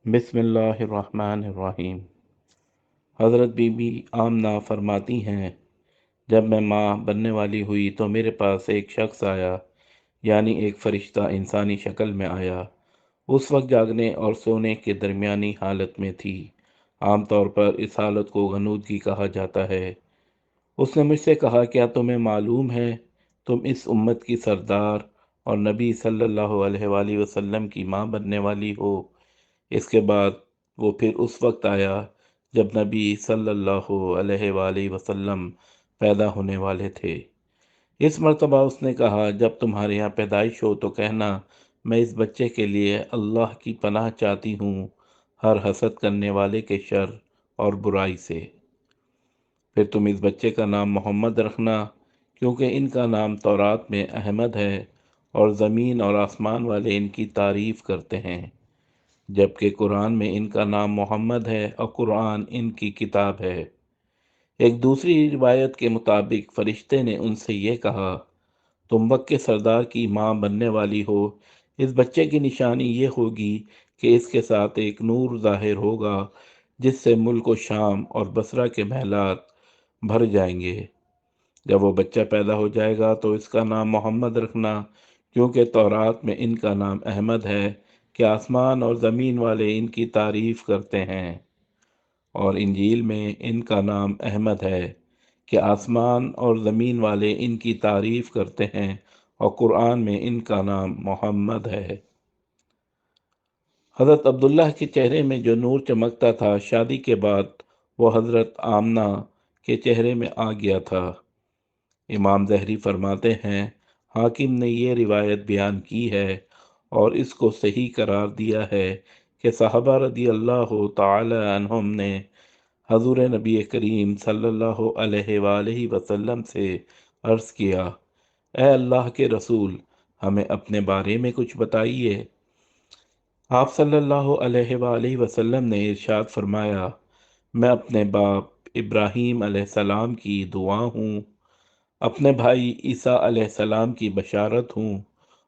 بسم اللہ الرحمن الرحیم۔ حضرت بی بی آمنہ فرماتی ہیں، جب میں ماں بننے والی ہوئی تو میرے پاس ایک شخص آیا، یعنی ایک فرشتہ انسانی شکل میں آیا۔ اس وقت جاگنے اور سونے کے درمیانی حالت میں تھی۔ عام طور پر اس حالت کو غنودگی کہا جاتا ہے۔ اس نے مجھ سے کہا، کیا تمہیں معلوم ہے تم اس امت کی سردار اور نبی صلی اللہ علیہ وآلہ وسلم کی ماں بننے والی ہو؟ اس کے بعد وہ پھر اس وقت آیا جب نبی صلی اللہ علیہ وآلہ وسلم پیدا ہونے والے تھے۔ اس مرتبہ اس نے کہا، جب تمہارے یہاں پیدائش ہو تو کہنا، میں اس بچے کے لیے اللہ کی پناہ چاہتی ہوں، ہر حسد کرنے والے کے شر اور برائی سے۔ پھر تم اس بچے کا نام محمد رکھنا، کیونکہ ان کا نام تورات میں احمد ہے، اور زمین اور آسمان والے ان کی تعریف کرتے ہیں، جبکہ قرآن میں ان کا نام محمد ہے اور قرآن ان کی کتاب ہے۔ ایک دوسری روایت کے مطابق فرشتے نے ان سے یہ کہا، تم وقت کے سردار کی ماں بننے والی ہو۔ اس بچے کی نشانی یہ ہوگی کہ اس کے ساتھ ایک نور ظاہر ہوگا، جس سے ملک و شام اور بصرہ کے محلات بھر جائیں گے۔ جب وہ بچہ پیدا ہو جائے گا تو اس کا نام محمد رکھنا، کیونکہ تورات میں ان کا نام احمد ہے کہ آسمان اور زمین والے ان کی تعریف کرتے ہیں، اور انجیل میں ان کا نام احمد ہے کہ آسمان اور زمین والے ان کی تعریف کرتے ہیں، اور قرآن میں ان کا نام محمد ہے۔ حضرت عبداللہ کے چہرے میں جو نور چمکتا تھا، شادی کے بعد وہ حضرت آمنہ کے چہرے میں آ گیا تھا۔ امام ظہری فرماتے ہیں، حاکم نے یہ روایت بیان کی ہے اور اس کو صحیح قرار دیا ہے کہ صحابہ رضی اللہ تعالی عنہم نے حضور نبی کریم صلی اللہ علیہ وآلہ وسلم سے عرض کیا، اے اللہ کے رسول، ہمیں اپنے بارے میں کچھ بتائیے۔ آپ صلی اللہ علیہ وآلہ وسلم نے ارشاد فرمایا، میں اپنے باپ ابراہیم علیہ السلام کی دعا ہوں، اپنے بھائی عیسیٰ علیہ السلام کی بشارت ہوں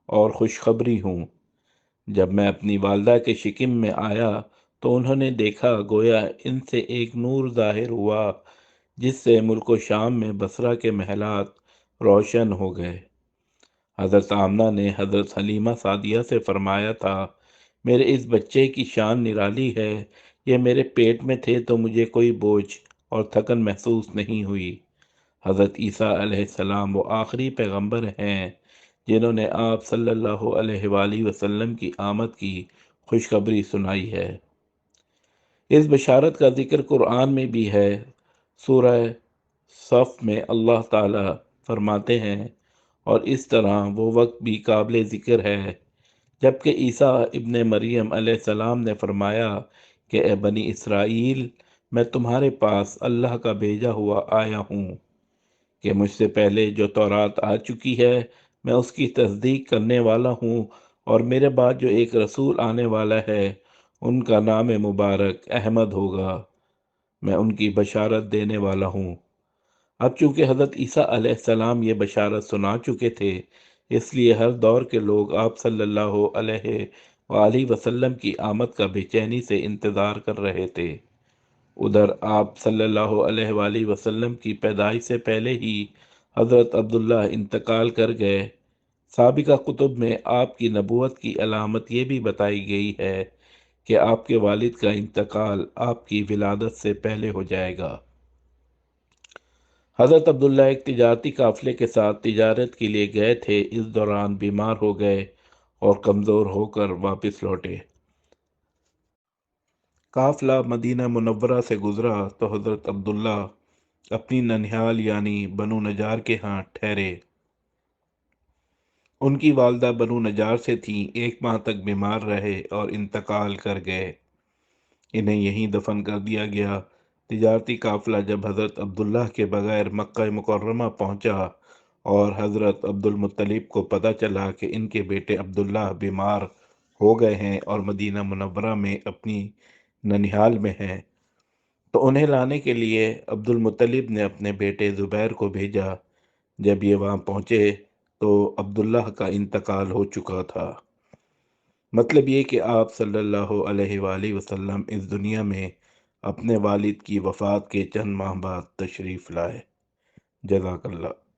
اور خوشخبری ہوں۔ جب میں اپنی والدہ کے شکم میں آیا تو انہوں نے دیکھا گویا ان سے ایک نور ظاہر ہوا، جس سے ملک و شام میں بصرہ کے محلات روشن ہو گئے۔ حضرت آمنہ نے حضرت حلیمہ سعدیہ سے فرمایا تھا، میرے اس بچے کی شان نرالی ہے، یہ میرے پیٹ میں تھے تو مجھے کوئی بوجھ اور تھکن محسوس نہیں ہوئی۔ حضرت عیسیٰ علیہ السلام وہ آخری پیغمبر ہیں جنہوں نے آپ صلی اللہ علیہ وآلہ وسلم کی آمد کی خوشخبری سنائی ہے۔ اس بشارت کا ذکر قرآن میں بھی ہے۔ سورہ صف میں اللہ تعالی فرماتے ہیں، اور اس طرح وہ وقت بھی قابل ذکر ہے جبکہ عیسیٰ ابن مریم علیہ السلام نے فرمایا کہ اے بنی اسرائیل، میں تمہارے پاس اللہ کا بھیجا ہوا آیا ہوں، کہ مجھ سے پہلے جو تورات آ چکی ہے میں اس کی تصدیق کرنے والا ہوں، اور میرے بعد جو ایک رسول آنے والا ہے ان کا نام مبارک احمد ہوگا، میں ان کی بشارت دینے والا ہوں۔ اب چونکہ حضرت عیسیٰ علیہ السلام یہ بشارت سنا چکے تھے، اس لیے ہر دور کے لوگ آپ صلی اللہ علیہ وآلہ وسلم کی آمد کا بے چینی سے انتظار کر رہے تھے۔ ادھر آپ صلی اللہ علیہ وآلہ وسلم کی پیدائش سے پہلے ہی حضرت عبداللہ انتقال کر گئے۔ سابقہ کتب میں آپ کی نبوت کی علامت یہ بھی بتائی گئی ہے کہ آپ کے والد کا انتقال آپ کی ولادت سے پہلے ہو جائے گا۔ حضرت عبداللہ ایک تجارتی قافلے کے ساتھ تجارت کے لیے گئے تھے، اس دوران بیمار ہو گئے اور کمزور ہو کر واپس لوٹے۔ قافلہ مدینہ منورہ سے گزرا تو حضرت عبداللہ اپنی ننھیال یعنی بنو نجار کے ہاں ٹھہرے۔ ان کی والدہ بنو نجار سے تھیں، 1 ماہ تک بیمار رہے اور انتقال کر گئے۔ انہیں یہیں دفن کر دیا گیا۔ تجارتی قافلہ جب حضرت عبداللہ کے بغیر مکہ مکرمہ پہنچا اور حضرت عبد المطلب کو پتہ چلا کہ ان کے بیٹے عبداللہ بیمار ہو گئے ہیں اور مدینہ منورہ میں اپنی ننھیال میں ہیں، تو انہیں لانے کے لیے عبد المطلب نے اپنے بیٹے زبیر کو بھیجا۔ جب یہ وہاں پہنچے تو عبداللہ کا انتقال ہو چکا تھا۔ مطلب یہ کہ آپ صلی اللہ علیہ وآلہ وسلم اس دنیا میں اپنے والد کی وفات کے چند ماہ بعد تشریف لائے۔ جزاک اللہ۔